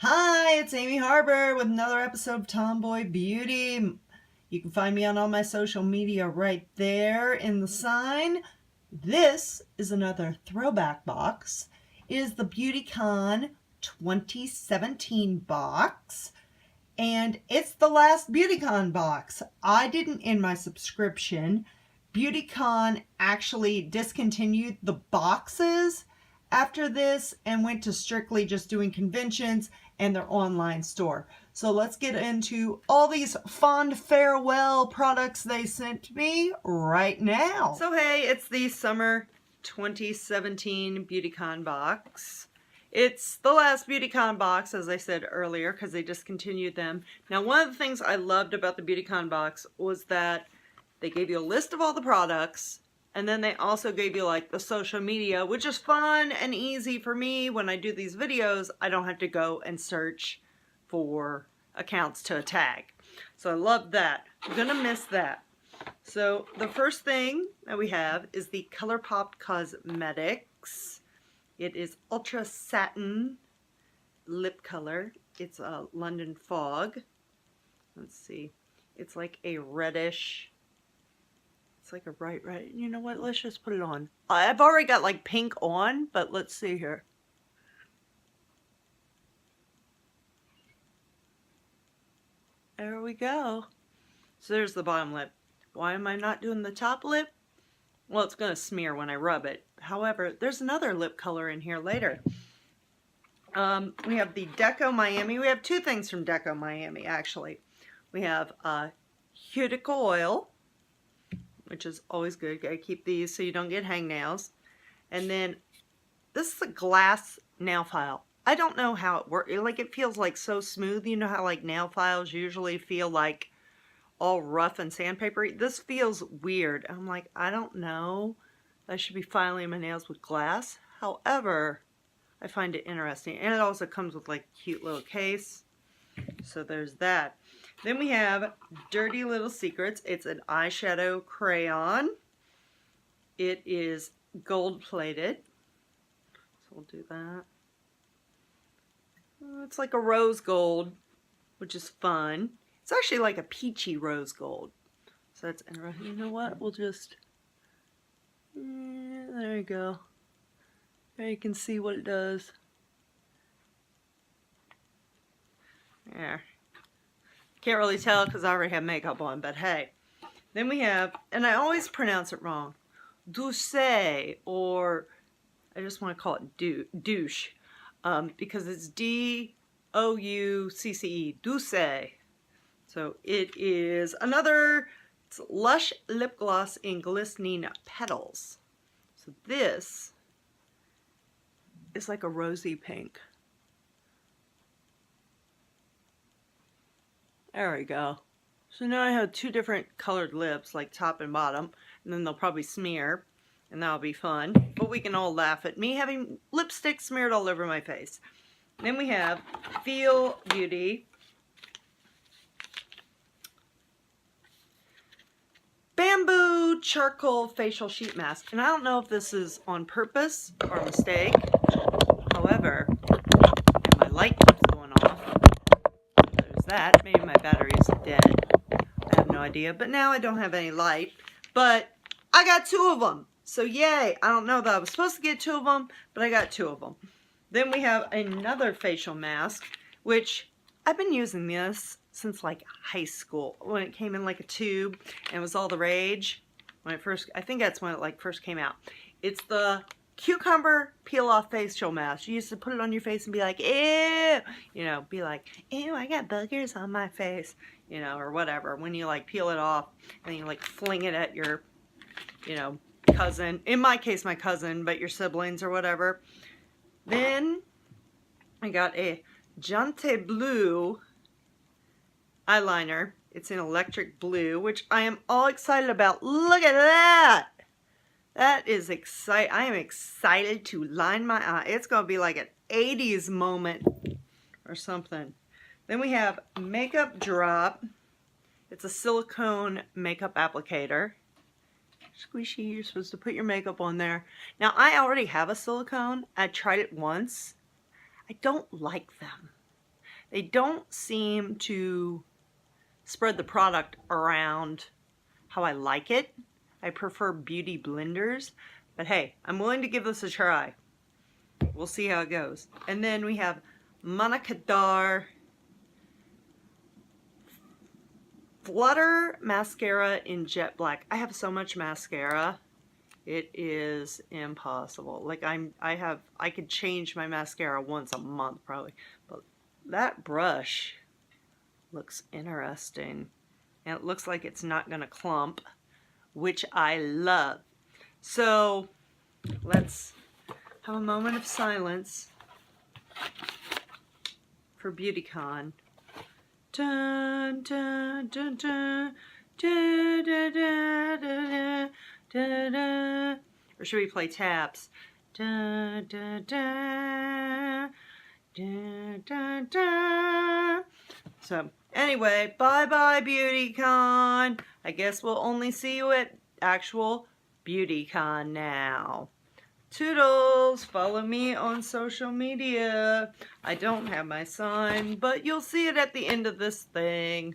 Hi, it's Amy Harber with another episode of Tomboy Beauty. You can find me on all my social media right there in the sign. This is another throwback box. It is the Beautycon 2017 box. And it's the last Beautycon box. I didn't end my subscription. Beautycon actually discontinued the boxes after this and went to strictly just doing conventions and their online store. So let's get into all these fond farewell products they sent me right now. So hey, it's the summer 2017 Beautycon box. It's the last Beautycon box, as I said earlier, because they discontinued them. Now, one of the things I loved about the Beautycon box was that they gave you a list of all the products, and then they also gave you like the social media, which is fun and easy for me. When I do these videos, I don't have to go and search for accounts to tag. So I love that. I'm gonna miss that. So the first thing that we have is the ColourPop Cosmetics. It is Ultra Satin Lip Color. It's a London Fog. Let's see. It's like a reddish. It's like a bright red. You know what? Let's just put it on. I've already got like pink on, but let's see here. There we go. So there's the bottom lip. Why am I not doing the top lip? Well, it's going to smear when I rub it. However, there's another lip color in here later. We have the Deco Miami. We have two things from Deco Miami, actually. We have cuticle oil, which is always good. Gotta keep these so you don't get hangnails. And then this is a glass nail file. I don't know how it works. Like, it feels like so smooth. You know how like nail files usually feel like all rough and sandpapery? This feels weird. I'm like, I don't know. I should be filing my nails with glass. However, I find it interesting. And it also comes with like a cute little case. So there's that. Then we have Dirty Little Secrets. It's an eyeshadow crayon. It is gold plated. So we'll do that. It's like a rose gold, which is fun. It's actually like a peachy rose gold. So that's interesting. You know what? We'll just... there you go. There you can see what it does. There. Can't really tell because I already have makeup on, but hey. Then we have, and I always pronounce it wrong, Doucce, or I just want to call it douche, because it's D-O-U-C-C-E, Doucce. So it is another Lush lip gloss in glistening petals. So this is like a rosy pink. There we go. So now I have two different colored lips, like top and bottom, and then they'll probably smear, and that'll be fun. But we can all laugh at me having lipstick smeared all over my face. Then we have Feel Beauty Bamboo Charcoal Facial Sheet Mask. And I don't know if this is on purpose or a mistake. However, and my light keeps going off. There's that. Maybe my battery is dead. I have no idea. But now I don't have any light. But I got two of them. So yay. I don't know that I was supposed to get two of them, but I got two of them. Then we have another facial mask, which I've been using this since like high school, when it came in like a tube and it was all the rage. When it first, I think that's when it like first came out. It's the cucumber peel off facial mask. You used to put it on your face and be like, ew, you know, be like, ew, I got boogers on my face, you know, or whatever. When you like peel it off and you like fling it at your, you know, cousin, in my case my cousin, but your siblings or whatever. Then I got a Jontéblu eyeliner. It's in electric blue, which I am all excited about. Look at that! That is exciting. I am excited to line my eye. It's going to be like an 80s moment or something. Then we have MakeupDrop. It's a silicone makeup applicator. Squishy, you're supposed to put your makeup on there. Now, I already have a silicone. I tried it once. I don't like them. They don't seem to spread the product around how I like it. I prefer beauty blenders, but hey, I'm willing to give this a try. We'll see how it goes. And then we have Manna Kadar Flutter Mascara in Jet Black. I have so much mascara. It is impossible. Like I could change my mascara once a month probably. But that brush looks interesting. And it looks like it's not gonna clump, which I love. So let's have a moment of silence for Beautycon. Dun, dun, dun, dun, dun, dun, dun, dun, dun, dun. Or should we play taps? Dun, dun, dun, dun, dun, dun. So anyway, bye-bye Beautycon. I guess we'll only see you at actual Beautycon now. Toodles, follow me on social media. I don't have my sign, but you'll see it at the end of this thing.